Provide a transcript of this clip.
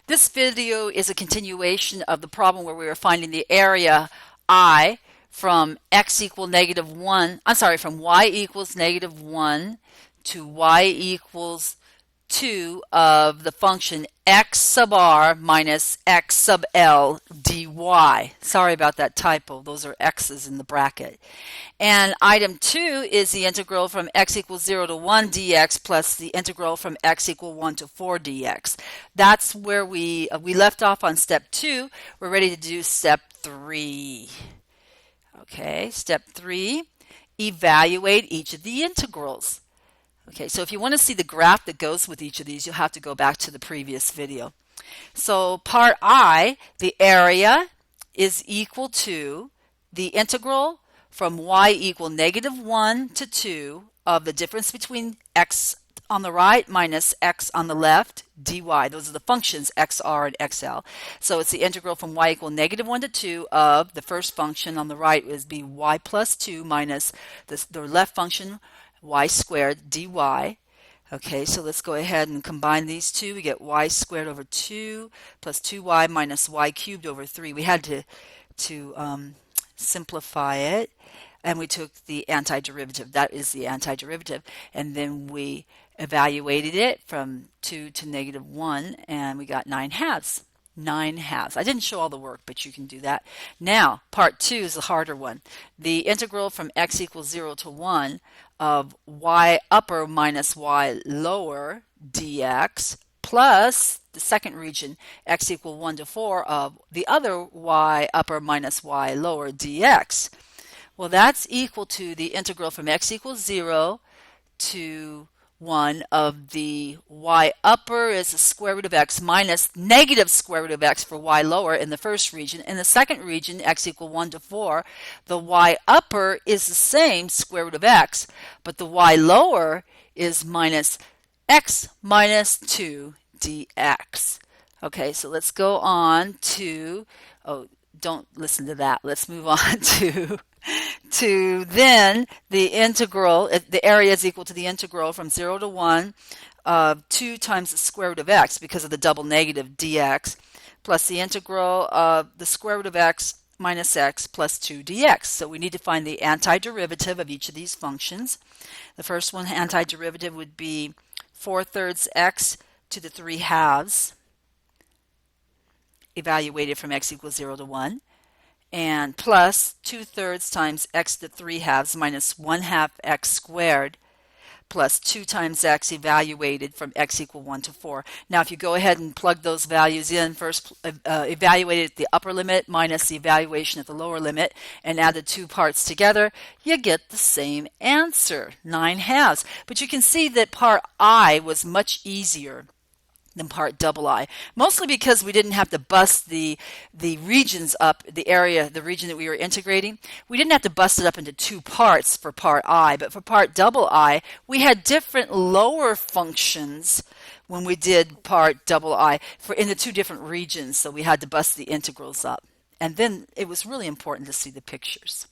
This video is a continuation of the problem where we were finding the area I from x equal negative 1, from y equals negative 1 to y equals 2 of the function x sub r minus x sub l dy. Sorry about that typo. Those are x's in the bracket. And item 2 is the integral from x equals 0 to 1 dx plus the integral from x equal 1 to 4 dx. That's where we left off on step 2. We're ready to do step 3. Okay, step 3, evaluate each of the integrals. Okay, so if you want to see the graph that goes with each of these, you'll have to go back to the previous video. So part I, the area is equal to the integral from y equal negative 1 to 2 of the difference between x on the right minus x on the left dy. Those are the functions xr and xl. So it's the integral from y equal negative 1 to 2 of the first function on the right is be y plus 2 minus the left function y squared dy. Okay, so let's go ahead and combine these two. We get y squared over 2 plus 2y minus y cubed over 3. We had to simplify it, and we took the antiderivative. That is the antiderivative. And then we evaluated it from 2 to negative 1, and we got 9 halves. 9 halves. I didn't show all the work, but you can do that. Now, part 2 is the harder one. The integral from x equals 0 to 1 of y upper minus y lower dx plus the second region, x equal 1 to 4 of the other y upper minus y lower dx. Well, that's equal to the integral from x equals 0 to 1 of the y upper is the square root of x minus negative square root of x for y lower in the first region. In the second region, x equal 1 to 4, the y upper is the same square root of x, but the y lower is minus x minus 2 dx. Okay, so let's go on to, don't listen to that. Let's move on to then the integral, the area is equal to the integral from 0 to 1 of 2 times the square root of x because of the double negative dx plus the integral of the square root of x minus x plus 2 dx. So we need to find the antiderivative of each of these functions. The first one, antiderivative, would be 4/3 x to the 3 halves evaluated from x equals 0 to 1. And plus 2/3 times x to the 3 halves minus 1/2 x squared plus 2 times x evaluated from x equal 1 to 4. Now if you go ahead and plug those values in, first evaluate at the upper limit minus the evaluation at the lower limit and add the two parts together, you get the same answer, 9 halves. But you can see that part I was much easier than part double I, mostly because we didn't have to bust the regions up, the region that we were integrating. We didn't have to bust it up into two parts for part I, but for part double I, we had different lower functions when we did part double I in the two different regions, so we had to bust the integrals up. And then it was really important to see the pictures.